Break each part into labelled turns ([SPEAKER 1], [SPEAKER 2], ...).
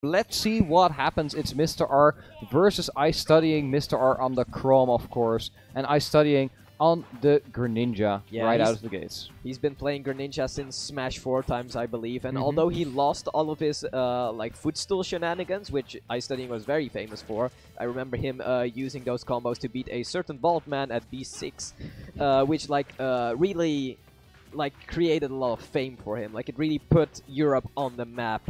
[SPEAKER 1] Let's see what happens. It's Mr. R versus iStudying. Mr. R on the Chrom, of course, and iStudying on the Greninja right out of the gates.
[SPEAKER 2] He's been playing Greninja since Smash 4 times, I believe, and although he lost all of his like footstool shenanigans, which iStudying was very famous for, I remember him using those combos to beat a certain bald man at B6, which like really like created a lot of fame for him. Like it really put Europe on the map.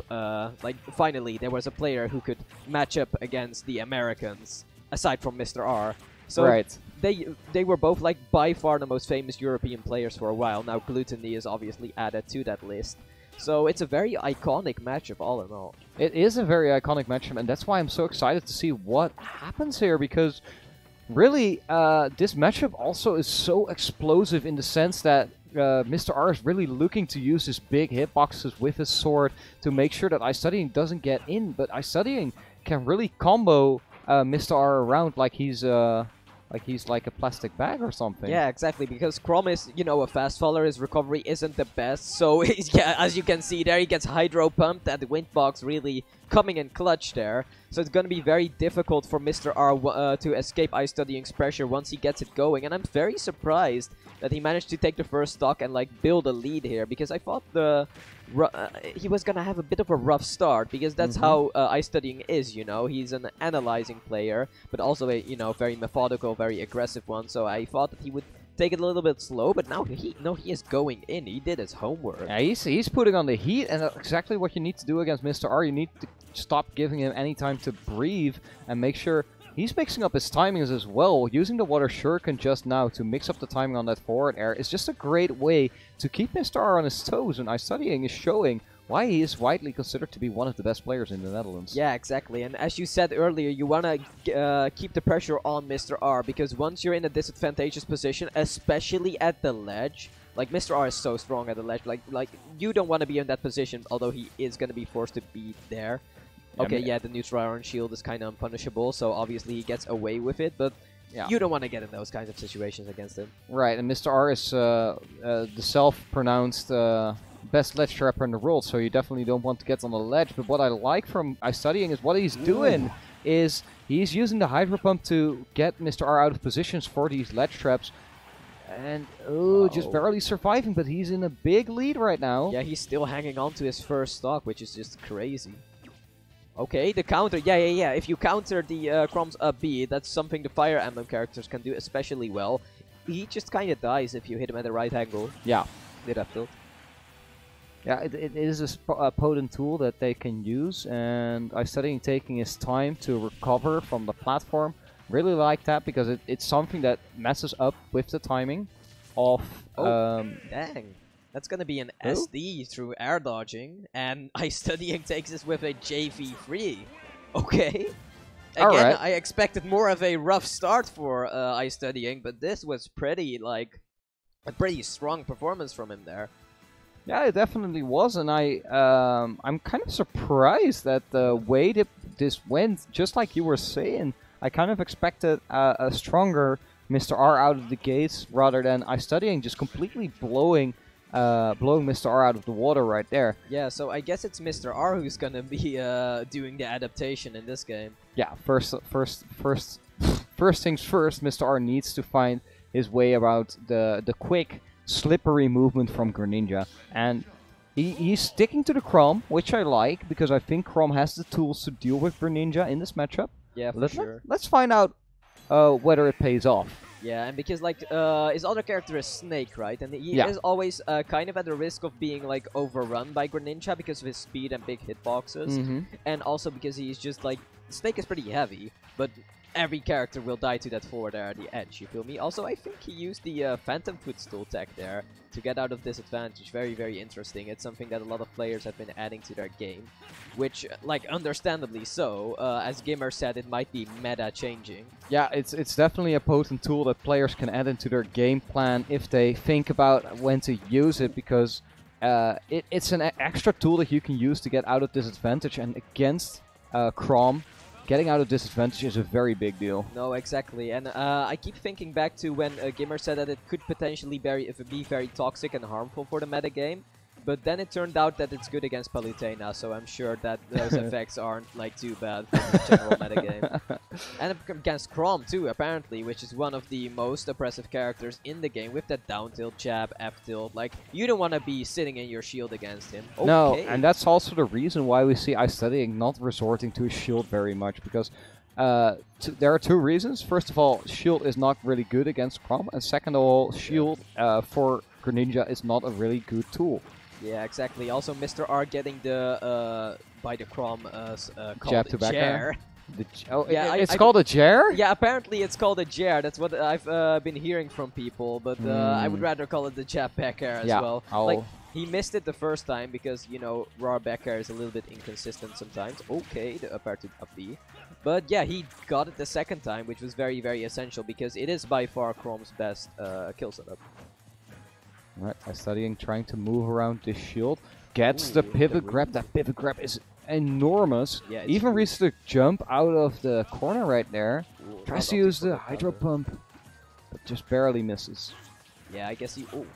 [SPEAKER 2] Like finally there was a player who could match up against the Americans aside from Mr. R. So they were both like by far the most famous European players for a while. Now Gluttony is obviously added to that list. So it's a very iconic matchup all in all.
[SPEAKER 1] It is a very iconic matchup, and that's why I'm so excited to see what happens here, because really this matchup also is so explosive in the sense that Mr. R is really looking to use his big hitboxes with his sword to make sure that iStudying doesn't get in, but iStudying can really combo Mr. R around like he's like a plastic bag or something.
[SPEAKER 2] Yeah, exactly, because Chrom is, you know, a fast faller, his recovery isn't the best, so yeah, as you can see there, he gets hydro pumped, and the windbox really coming in clutch there. So it's going to be very difficult for Mr. R to escape iStudying's pressure once he gets it going, and I'm very surprised that he managed to take the first stock and like build a lead here, because I thought he was gonna have a bit of a rough start, because that's how iStudying is, you know. He's an analyzing player, but also a, you know, very methodical, very aggressive one. So I thought that he would take it a little bit slow, but now he is going in. He did his homework.
[SPEAKER 1] Yeah, he's putting on the heat, and that's exactly what you need to do against Mr. R. You need to stop giving him any time to breathe and make sure he's mixing up his timings as well. Using the water shuriken just now to mix up the timing on that forward air is just a great way to keep Mr. R on his toes, and iStudying is showing why he is widely considered to be one of the best players in the Netherlands.
[SPEAKER 2] Yeah, exactly. And as you said earlier, you want to keep the pressure on Mr. R, because once you're in a disadvantageous position, especially at the ledge, like Mr. R is so strong at the ledge, like you don't want to be in that position, although he is going to be forced to be there. Okay, yeah, the neutral iron shield is kind of unpunishable, so obviously he gets away with it, but you don't want to get in those kinds of situations against him.
[SPEAKER 1] Right, and Mr. R is the self-pronounced best ledge trapper in the world, so you definitely don't want to get on the ledge. But what I like from iStudying is what he's doing is he's using the Hydro Pump to get Mr. R out of positions for these ledge traps. And, just barely surviving, but he's in a big lead right now.
[SPEAKER 2] Yeah, he's still hanging on to his first stock, which is just crazy. Okay, the counter. Yeah. If you counter the Chrom's up B, that's something the Fire Emblem characters can do especially well. He just kind of dies if you hit him at the right angle.
[SPEAKER 1] Yeah.
[SPEAKER 2] Did that tilt?
[SPEAKER 1] Yeah, it is a potent tool that they can use, and iStudying taking his time to recover from the platform. Really like that, because it's something that messes up with the timing of...
[SPEAKER 2] dang. That's gonna be an SD through air dodging, and iStudying takes this with a JV3. Okay. Again, I expected more of a rough start for iStudying, but this was pretty, like, a pretty strong performance from him there.
[SPEAKER 1] Yeah, it definitely was, and I'm kind of surprised that the way that this went, just like you were saying. I kind of expected a stronger Mr. R out of the gates, rather than iStudying just completely blowing Mr. R out of the water right there.
[SPEAKER 2] Yeah, so I guess it's Mr. R who's gonna be doing the adaptation in this game.
[SPEAKER 1] Yeah, first things first, Mr. R needs to find his way about the quick, slippery movement from Greninja. And he's sticking to the Chrom, which I like, because I think Chrom has the tools to deal with Greninja in this matchup.
[SPEAKER 2] Yeah, for sure.
[SPEAKER 1] Let's find out whether it pays off.
[SPEAKER 2] Yeah, and because like his other character is Snake, right? And he is always kind of at the risk of being like overrun by Greninja because of his speed and big hitboxes, and also because he's just like Snake is pretty heavy, but every character will die to that forward air at the edge. You feel me? Also, I think he used the Phantom Footstool tech there to get out of disadvantage. Very, very interesting. It's something that a lot of players have been adding to their game, which, like, understandably so. As Gimmer said, it might be meta changing.
[SPEAKER 1] Yeah, it's definitely a potent tool that players can add into their game plan if they think about when to use it, because it's an extra tool that you can use to get out of disadvantage, and against Chrom, getting out of disadvantage is a very big deal.
[SPEAKER 2] No, exactly. And I keep thinking back to when Gimmer said that it could potentially be very toxic and harmful for the metagame. But then it turned out that it's good against Palutena, so I'm sure that those effects aren't like too bad for the general metagame. And against Chrom too, apparently, which is one of the most oppressive characters in the game with that down tilt, jab, F tilt. Like, you don't want to be sitting in your shield against him. Okay.
[SPEAKER 1] No, and that's also the reason why we see iStudying not resorting to his shield very much, because there are two reasons. First of all, shield is not really good against Chrom, and second of all, shield for Greninja is not a really good tool.
[SPEAKER 2] Yeah, exactly. Also, Mr. R getting the by the Chrom
[SPEAKER 1] Jab
[SPEAKER 2] called
[SPEAKER 1] to
[SPEAKER 2] a
[SPEAKER 1] back
[SPEAKER 2] jair.
[SPEAKER 1] Yeah, it's called a jair?
[SPEAKER 2] Yeah, apparently it's called a jair. That's what I've been hearing from people, but I would rather call it the jab back air as well. Like, he missed it the first time because, you know, raw back air is a little bit inconsistent sometimes. Okay, the up air to up B. But yeah, he got it the second time, which was very, very essential because it is by far Chrom's best kill setup.
[SPEAKER 1] Right, iStudying trying to move around this shield. Gets the pivot grab. That pivot grab is enormous. Yeah, even reaches the jump out of the corner right there. Tries to use the Hydro Pump, but just barely misses.
[SPEAKER 2] Yeah, I guess he... Oh,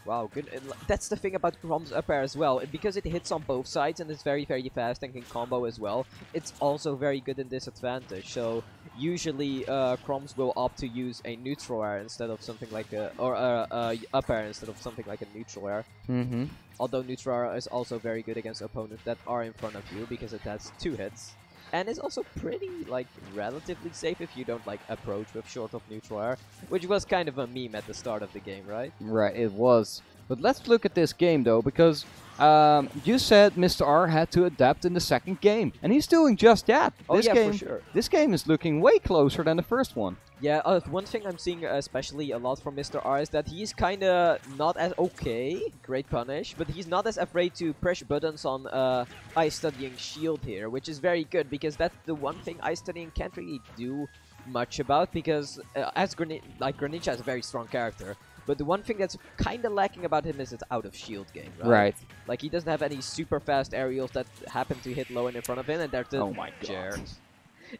[SPEAKER 2] wow, good. That's the thing about Chrom's up air as well. Because it hits on both sides and is very, very fast and can combo as well, it's also very good in disadvantage. So usually Chroms will opt to use a neutral air instead of something like a... or up air instead of something like a neutral air. Although neutral air is also very good against opponents that are in front of you because it has 2 hits. And it's also pretty, like, relatively safe if you don't, like, approach with short of neutral air, which was kind of a meme at the start of the game, right?
[SPEAKER 1] Right, it was. But let's look at this game, though, because you said Mr. R had to adapt in the second game, and he's doing just that.
[SPEAKER 2] Oh,
[SPEAKER 1] this
[SPEAKER 2] yeah,
[SPEAKER 1] game,
[SPEAKER 2] for sure.
[SPEAKER 1] This game is looking way closer than the first one.
[SPEAKER 2] Yeah, one thing I'm seeing especially a lot from Mr. R is that he's kind of not as great punish, but he's not as afraid to press buttons on iStudying shield here, which is very good because that's the one thing iStudying can't really do much about because as Greninja is a very strong character, but the one thing that's kind of lacking about him is his out of shield game, right? Like he doesn't have any super fast aerials that happen to hit low and in front of him, and there's the jair.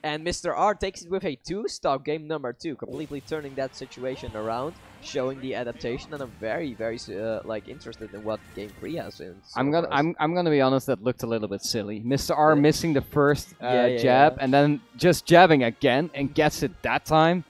[SPEAKER 2] And Mr. R takes it with a 2-stock game number 2, completely turning that situation around, showing the adaptation, and I'm very, very like interested in what game 3 has in.
[SPEAKER 1] I'm gonna be honest, that looked a little bit silly. Mr. R missing the first jab and then just jabbing again and gets it that time.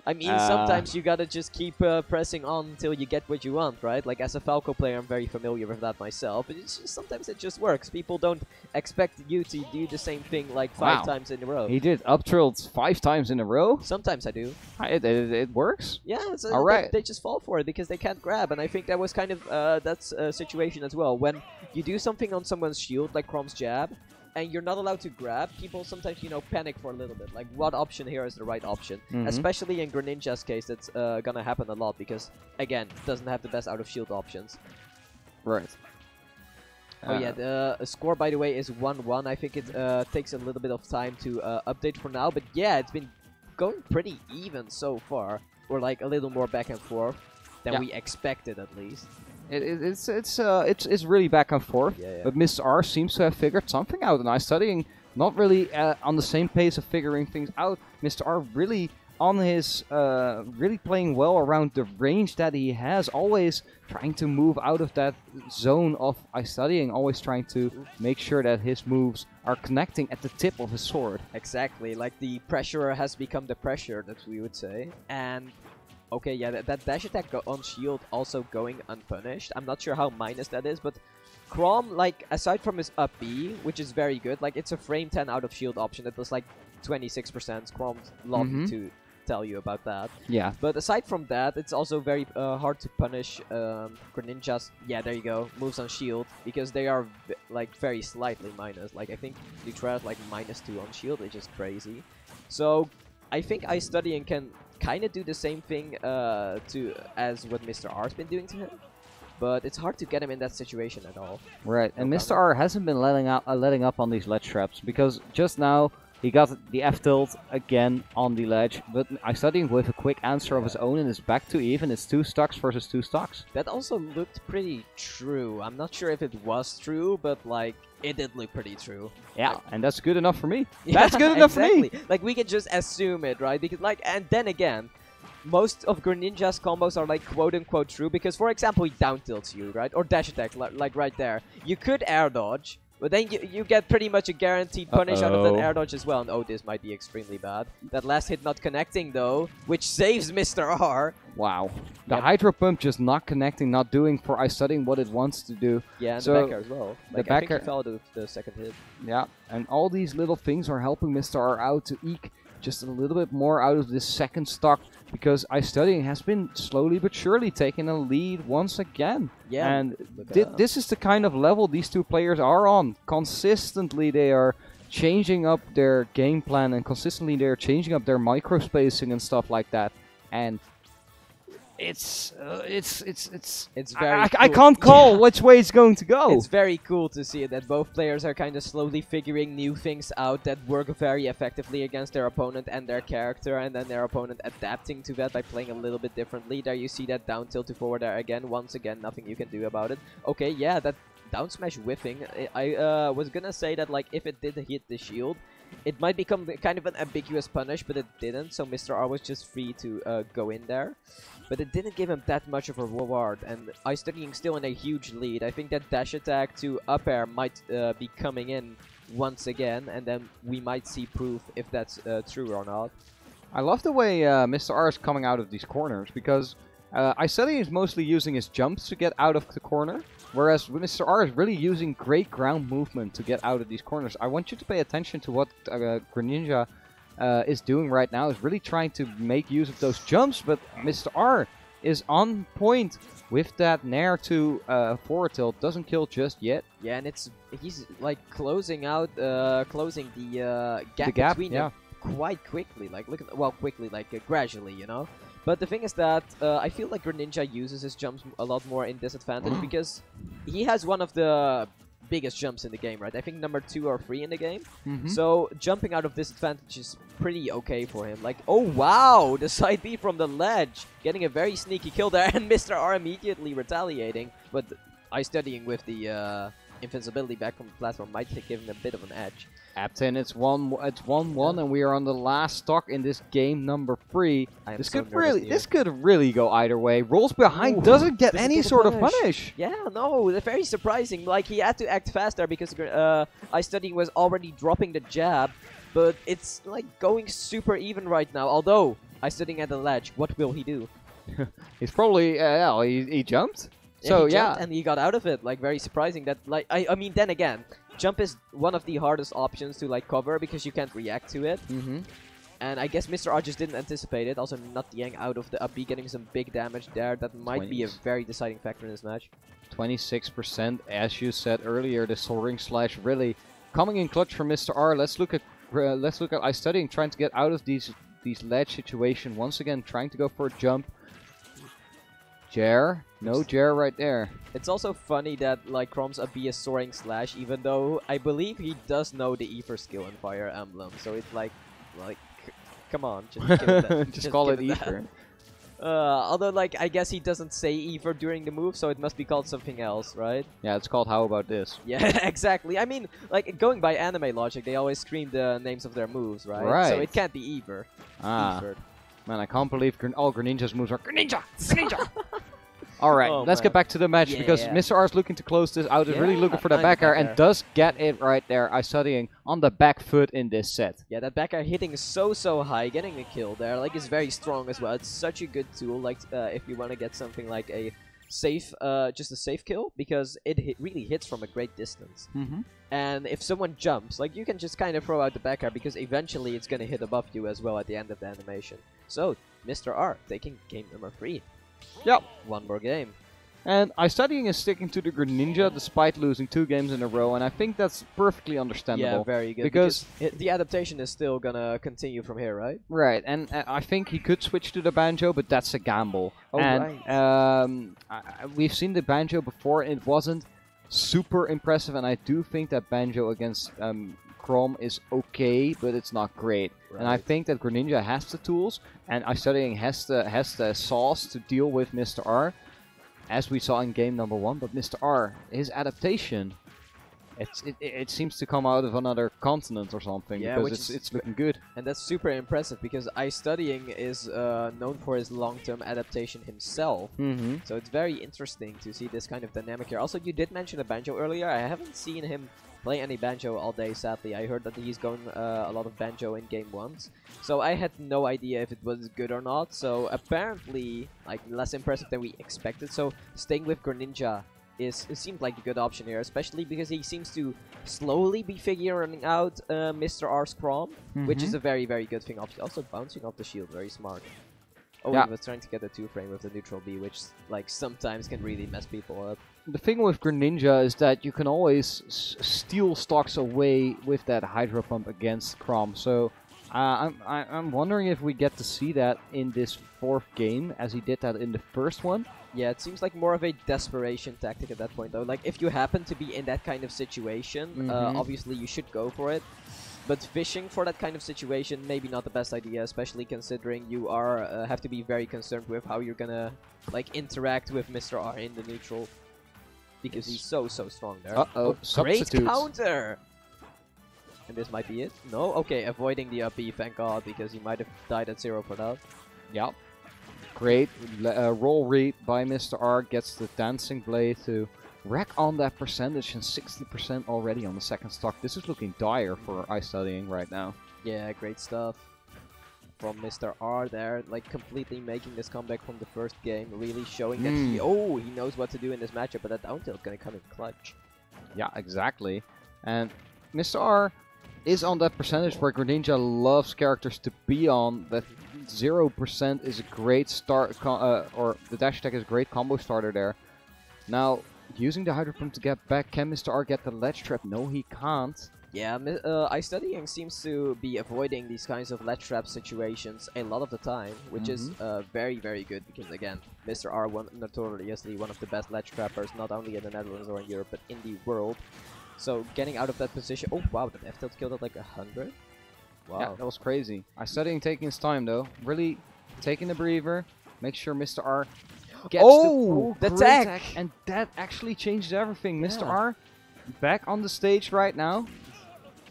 [SPEAKER 2] I mean, sometimes you gotta just keep pressing on until you get what you want, right? Like, as a Falco player, I'm very familiar with that myself. But it's just, sometimes it just works. People don't expect you to do the same thing like 5 times in a row.
[SPEAKER 1] He did up tilts 5 times in a row?
[SPEAKER 2] Sometimes I do.
[SPEAKER 1] It works?
[SPEAKER 2] Yeah, all right. They just fall for it because they can't grab. And I think that was kind of that's a situation as well. When you do something on someone's shield, like Chrom's jab, and you're not allowed to grab, people sometimes, you know, panic for a little bit. Like, what option here is the right option? Especially in Greninja's case, that's gonna happen a lot because, again, it doesn't have the best out-of-shield options.
[SPEAKER 1] Right.
[SPEAKER 2] Oh yeah, the score, by the way, is 1-1. I think it takes a little bit of time to update for now. But yeah, it's been going pretty even so far. Or like a little more back and forth than we expected, at least.
[SPEAKER 1] It's really back and forth, but Mr. R seems to have figured something out, and iStudying not really on the same pace of figuring things out. Mr. R really on his really playing well around the range that he has, always trying to move out of that zone of iStudying, always trying to make sure that his moves are connecting at the tip of his sword.
[SPEAKER 2] Exactly, like the pressure has become the pressure, that we would say, and. Okay, yeah, that dash attack on shield also going unpunished. I'm not sure how minus that is, but Chrom, like, aside from his up B, which is very good, like, it's a frame 10 out of shield option. It was like 26%. Chrom's love to tell you about that.
[SPEAKER 1] Yeah.
[SPEAKER 2] But aside from that, it's also very hard to punish Greninja's, there you go, moves on shield, because they are, like, very slightly minus. Like, I think Neutral is, like, -2 on shield, which is crazy. So, I think iStudying can kind of do the same thing as what Mr. R's been doing to him, but it's hard to get him in that situation at all.
[SPEAKER 1] Right, and Mr. R hasn't been letting up on these ledge traps, because just now he got the F tilt again on the ledge, but iStudying with a quick answer of his own and is back to even. It's 2 stocks versus 2 stocks.
[SPEAKER 2] That also looked pretty true. I'm not sure if it was true, but like it did look pretty true.
[SPEAKER 1] Yeah, and that's good enough for me. That's good enough for me.
[SPEAKER 2] Like, we can just assume it, right? Because, like, and then again, most of Greninja's combos are like quote-unquote true because, for example, he down tilts you, right? Or dash attack, like right there. You could air dodge, but then you get pretty much a guaranteed punish out of that air dodge as well. And oh, this might be extremely bad. That last hit not connecting though, which saves Mr. R.
[SPEAKER 1] Wow. The Hydro Pump just not connecting, not doing for iStudying what it wants to do.
[SPEAKER 2] Yeah, and
[SPEAKER 1] so
[SPEAKER 2] the back air as well. Like,
[SPEAKER 1] the
[SPEAKER 2] I
[SPEAKER 1] back
[SPEAKER 2] think he fell to the second hit.
[SPEAKER 1] Yeah, and all these little things are helping Mr. R out to eke just a little bit more out of this second stock, because iStudying has been slowly but surely taking a lead once again.
[SPEAKER 2] Yeah,
[SPEAKER 1] and this is the kind of level these two players are on. Consistently they are changing up their game plan, and consistently they're changing up their micro spacing and stuff like that. And it's very cool. I can't call which way it's going to go.
[SPEAKER 2] It's very cool to see that both players are kind of slowly figuring new things out that work very effectively against their opponent and their character, and then their opponent adapting to that by playing a little bit differently. There you see that down tilt to forward air again. Once again, nothing you can do about it. Okay, yeah, that down smash whiffing. I was gonna say that like if it did hit the shield, it might become kind of an ambiguous punish, but it didn't, so Mr. R was just free to go in there. But it didn't give him that much of a reward, and iStudying still in a huge lead. I think that dash attack to up air might be coming in once again, and then we might see proof if that's true or not.
[SPEAKER 1] I love the way Mr. R is coming out of these corners, because iStudying is mostly using his jumps to get out of the corner, whereas Mr. R is really using great ground movement to get out of these corners. I want you to pay attention to what Greninja is doing right now, is really trying to make use of those jumps, but Mr. R is on point with that nair to forward tilt. Doesn't kill just yet.
[SPEAKER 2] Yeah, and he's like closing out, closing the gap between them quite quickly. Like quickly, like gradually, you know. But the thing is that I feel like Greninja uses his jumps a lot more in disadvantage because he has one of the biggest jumps in the game, right? I think number 2 or 3 in the game. So jumping out of disadvantage is pretty okay for him. Like, oh wow, the side B from the ledge, getting a very sneaky kill there, and Mr. R immediately retaliating. But iStudying with the invincibility back from the platform might give him a bit of an edge.
[SPEAKER 1] Alphen, it's 1-1, and we are on the last stock in this game number 3. This could really go either way. Rolls behind, doesn't get any sort of punish.
[SPEAKER 2] Yeah, no, they're very surprising. Like, he had to act faster because iStudying was already dropping the jab, but it's like going super even right now. Although iStudying at the ledge, what will he do?
[SPEAKER 1] He's probably he jumped.
[SPEAKER 2] Yeah,
[SPEAKER 1] so
[SPEAKER 2] he jumped and he got out of it. Like, very surprising. That like I mean, then again, jump is one of the hardest options to like cover because you can't react to it. And I guess Mr. R just didn't anticipate it. Also, not Yang out of the up B, getting some big damage there. That might be a very deciding factor in this match.
[SPEAKER 1] 26%, as you said earlier. The soaring slash really coming in clutch for Mr. R. Let's look at iStudying trying to get out of these ledge situation once again, trying to go for a jump. Jair, no Jair right there.
[SPEAKER 2] It's also funny that like Chrom's up B is soaring slash, even though I believe he does know the Ether skill in Fire Emblem. So it's like, come on, just give it that.
[SPEAKER 1] just call it Ether.
[SPEAKER 2] Although, like, I guess he doesn't say Ether during the move, so it must be called something else, right?
[SPEAKER 1] Yeah, it's called How About This.
[SPEAKER 2] Yeah, exactly. I mean, like, going by anime logic, they always scream the names of their moves, right?
[SPEAKER 1] Right.
[SPEAKER 2] So it can't be Ether.
[SPEAKER 1] Man, I can't believe all Greninja's moves are Greninja! Greninja! Alright, let's get back to the match, because Mr. R is looking to close this out, is really looking for that back air, and does get it right there. iStudying on the back foot in this set. Yeah,
[SPEAKER 2] that back air hitting so high, getting a kill there, like, is very strong as well. It's such a good tool, like, if you want to get something like a safe, just a safe kill, because it really hits from a great distance. And if someone jumps, like, you can just kind of throw out the back air, because eventually it's going to hit above you as well at the end of the animation. So, Mr. R taking game number 3.
[SPEAKER 1] Yep.
[SPEAKER 2] One more game.
[SPEAKER 1] And iStudying is sticking to the Greninja despite losing 2 games in a row, and I think that's perfectly understandable.
[SPEAKER 2] Yeah, very good. Because the adaptation is still gonna continue from here, right?
[SPEAKER 1] Right, and I think he could switch to the Banjo, but that's a gamble.
[SPEAKER 2] Oh,
[SPEAKER 1] and we've seen the Banjo before, it wasn't super impressive, and I do think that Banjo against Chrom is okay, but it's not great. Right. And I think that Greninja has the tools, and iStudying has the sauce to deal with Mr. R, as we saw in game number 1. But Mr. R, his adaptation, it seems to come out of another continent or something,
[SPEAKER 2] Yeah,
[SPEAKER 1] because it's looking good.
[SPEAKER 2] And that's super impressive because iStudying is known for his long-term adaptation himself. So it's very interesting to see this kind of dynamic here. Also, you did mention a banjo earlier. I haven't seen him play any banjo all day, sadly. I heard that he's going a lot of banjo in game 1s. So I had no idea if it was good or not. So apparently, like, less impressive than we expected. So staying with Greninja it seemed like a good option here, especially because he seems to slowly be figuring out Mr. R's Chrom, which is a very, very good thing. Also bouncing off the shield, very smart. Oh,
[SPEAKER 1] yeah.
[SPEAKER 2] He was trying to get a 2-frame with the neutral B, which like sometimes can really mess people up.
[SPEAKER 1] The thing with Greninja is that you can always steal stocks away with that Hydro Pump against Chrom. So I'm wondering if we get to see that in this 4th game, as he did that in the first one.
[SPEAKER 2] Yeah, it seems like more of a desperation tactic at that point, though. Like, if you happen to be in that kind of situation, obviously you should go for it. But fishing for that kind of situation, maybe not the best idea, especially considering you are have to be very concerned with how you're gonna like interact with Mr. R in the neutral, because he's so strong there.
[SPEAKER 1] Uh-oh,
[SPEAKER 2] great counter! And this might be it. No? Okay, avoiding the up B, thank God, because he might have died at 0 for that.
[SPEAKER 1] Yep. Great roll read by Mr. R, gets the Dancing Blade to rack on that percentage, and 60% already on the 2nd stock. This is looking dire for iStudying right now. Yeah,
[SPEAKER 2] great stuff from Mr. R there, like completely making this comeback from the first game, really showing that he knows what to do in this matchup, but that down tilt is gonna come in clutch.
[SPEAKER 1] Yeah, exactly. And Mr. R is on that percentage where Greninja loves characters to be on. That 0% is a great start, or the dash attack is a great combo starter there. Now, using the Hydro Pump to get back, can Mr. R get the ledge trap? No, he can't.
[SPEAKER 2] Yeah, iStudying seems to be avoiding these kinds of ledge trap situations a lot of the time, which is very, very good because, again, Mr. R notoriously one of the best ledge trappers, not only in the Netherlands or in Europe, but in the world. So getting out of that position, oh wow, that F-tilt killed at like 100. Wow,
[SPEAKER 1] yeah, that was crazy. iStudying taking his time though, really taking the breather, make sure Mr. R gets
[SPEAKER 2] the tech,
[SPEAKER 1] and that actually changed everything. Yeah. Mr. R back on the stage right now.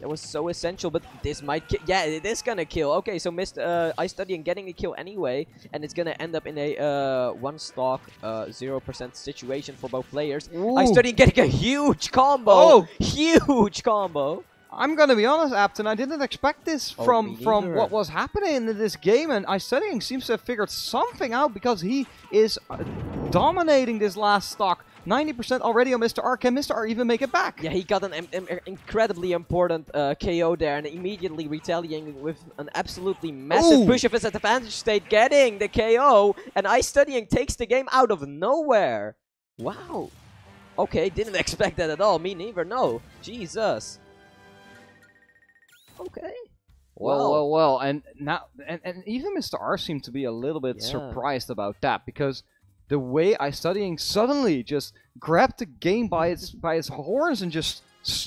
[SPEAKER 2] That was so essential, but this might kill. Yeah, it is gonna kill. Okay, so iStudying getting the kill anyway, and it's gonna end up in a 1 stock 0% situation for both players. iStudying getting a huge combo.
[SPEAKER 1] Oh,
[SPEAKER 2] huge combo.
[SPEAKER 1] I'm gonna be honest, Apton, I didn't expect this from what was happening in this game, and iStudying seems to have figured something out because he is dominating this last stock. 90% already on Mr. R. Can Mr. R even make it back?
[SPEAKER 2] Yeah, he got an incredibly important KO there, and immediately retaliating with an absolutely massive push of his advantage state, getting the KO, and iStudying takes the game out of nowhere. Wow. Okay, didn't expect that at all. Me neither, no. Jesus. Okay.
[SPEAKER 1] Well, and now and even Mr. R seemed to be a little bit surprised about that, because the way iStudying suddenly just grabbed the game by its horns and just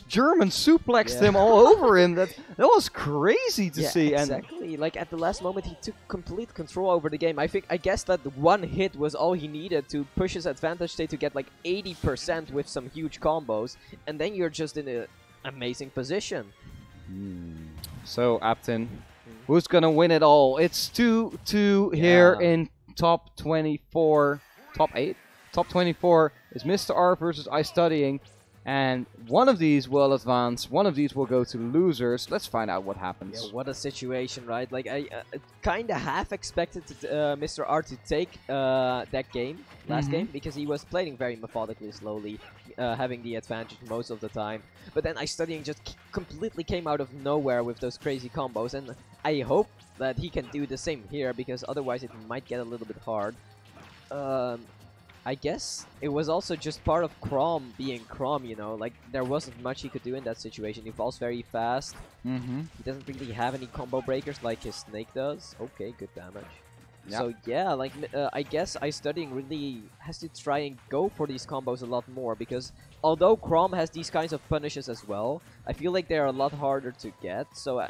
[SPEAKER 1] German suplexed him all over him. That was crazy to see.
[SPEAKER 2] Exactly. And like at the last moment, he took complete control over the game. I guess that one hit was all he needed to push his advantage state to get like 80% with some huge combos, and then you're just in an amazing position.
[SPEAKER 1] So, Apton, who's gonna win it all? It's 2-2 here in top 24. Top 8? Top 24 is Mr. R versus iStudying. And one of these will advance, one of these will go to losers. Let's find out what happens.
[SPEAKER 2] Yeah, what a situation, right? Like, I kind of half expected Mr. R to take that game, last game, because he was playing very methodically, slowly, having the advantage most of the time. But then iStudying just completely came out of nowhere with those crazy combos, and I hope that he can do the same here, because otherwise it might get a little bit hard. I guess it was also just part of Chrom being Chrom, you know, like there wasn't much he could do in that situation. He falls very fast. He doesn't really have any combo breakers like his Snake does. Okay, good damage. Yep. So yeah, like I guess iStudying really has to try and go for these combos a lot more, because although Chrom has these kinds of punishes as well, I feel like they're a lot harder to get. So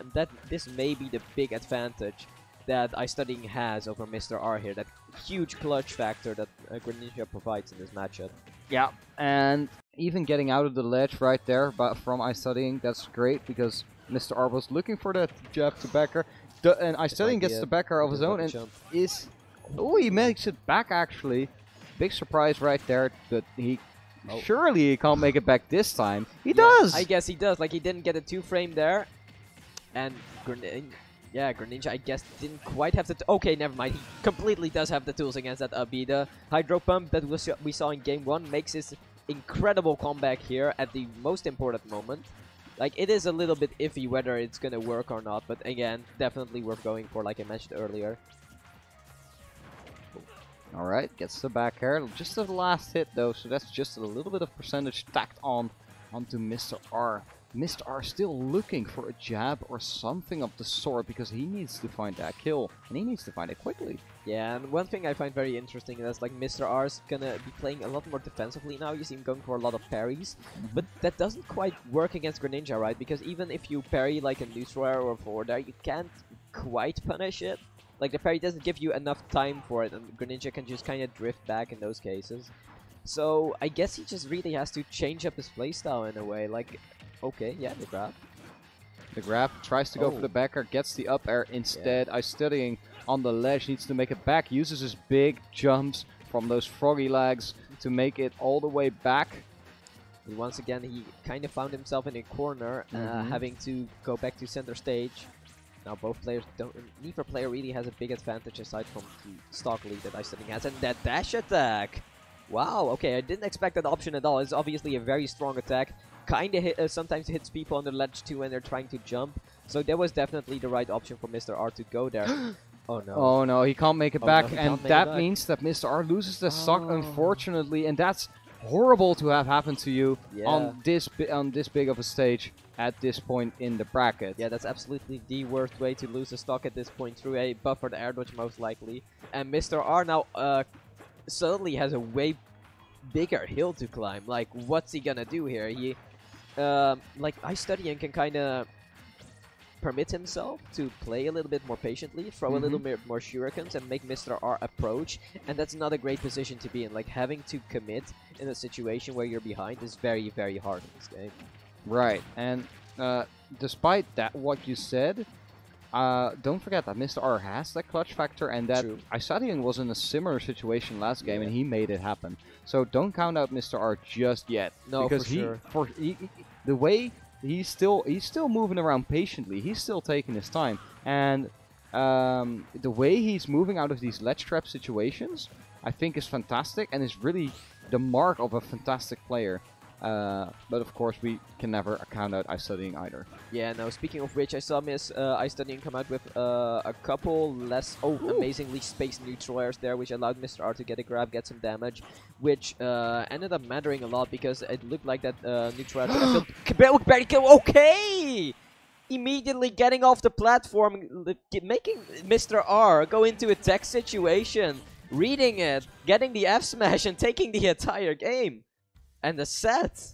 [SPEAKER 2] this may be the big advantage that iStudying has over Mr. R here, that huge clutch factor that Greninja provides in this matchup.
[SPEAKER 1] Yeah, and even getting out of the ledge right there, but from iStudying, that's great because Mr. R was looking for that jab to backer. And iStudying gets the backer of his own and is... Oh, he makes it back actually. Big surprise right there, but he... Surely he can't make it back this time. He does!
[SPEAKER 2] I guess he does. Like, he didn't get a 2-frame there. And Greninja, I guess, didn't quite have the... Okay, never mind. He completely does have the tools against that Abi. The Hydro Pump that we saw in Game 1 makes his incredible comeback here at the most important moment. Like, it is a little bit iffy whether it's gonna work or not, but again, definitely worth going for, like I mentioned earlier.
[SPEAKER 1] Alright, gets the back air. Just the last hit though, so that's just a little bit of percentage tacked on onto Mr. R. Mr. R still looking for a jab or something of the sort because he needs to find that kill, and he needs to find it quickly.
[SPEAKER 2] Yeah, and one thing I find very interesting is like Mr. R is gonna be playing a lot more defensively now. You see him going for a lot of parries, but that doesn't quite work against Greninja, right? Because even if you parry like a neutral air or forward air, you can't quite punish it. Like, the parry doesn't give you enough time for it, and Greninja can just kind of drift back in those cases. So, I guess he just really has to change up his playstyle in a way. Like, okay, yeah, the grab.
[SPEAKER 1] The grab tries to go for the backer, gets the up air instead. iStudying on the ledge, needs to make it back, uses his big jumps from those froggy legs to make it all the way back.
[SPEAKER 2] And once again, he kind of found himself in a corner, having to go back to center stage. Now both players don't... Neither player really has a big advantage aside from the stock lead that iStudying has. And that dash attack! Wow, okay, I didn't expect that option at all. It's obviously a very strong attack. Kinda sometimes hits people on the ledge too when they're trying to jump. So that was definitely the right option for Mr. R to go there. Oh no.
[SPEAKER 1] Oh no, he can't make it back. And that means that Mr. R loses the stock, unfortunately. And that's horrible to have happen to you on this big of a stage at this point in the bracket.
[SPEAKER 2] Yeah, that's absolutely the worst way to lose a stock at this point, through a buffered air dodge most likely. And Mr. R now suddenly has a way bigger hill to climb. Like, what's he gonna do here? He, like, iStudying can kind of permit himself to play a little bit more patiently, throw a little bit more shurikens, and make Mr. R approach. And that's not a great position to be in. Like, having to commit in a situation where you're behind is very, very hard in this game.
[SPEAKER 1] Right, and despite that, what you said, don't forget that Mr. R has that clutch factor, and that iStudying was in a similar situation last game, and he made it happen. So don't count out Mr. R just yet.
[SPEAKER 2] No,
[SPEAKER 1] because the way he's still moving around patiently. He's still taking his time, and the way he's moving out of these ledge trap situations, I think, is fantastic, and is really the mark of a fantastic player. But of course, we can never count out iStudying either.
[SPEAKER 2] Yeah, no, speaking of which, I saw iStudying come out with a couple less amazingly spaced neutral airs there, which allowed Mr. R to get a grab, get some damage, which ended up mattering a lot because it looked like that neutral air barely kill. Okay! Immediately getting off the platform, making Mr. R go into a tech situation, reading it, getting the F smash, and taking the entire game. And the set.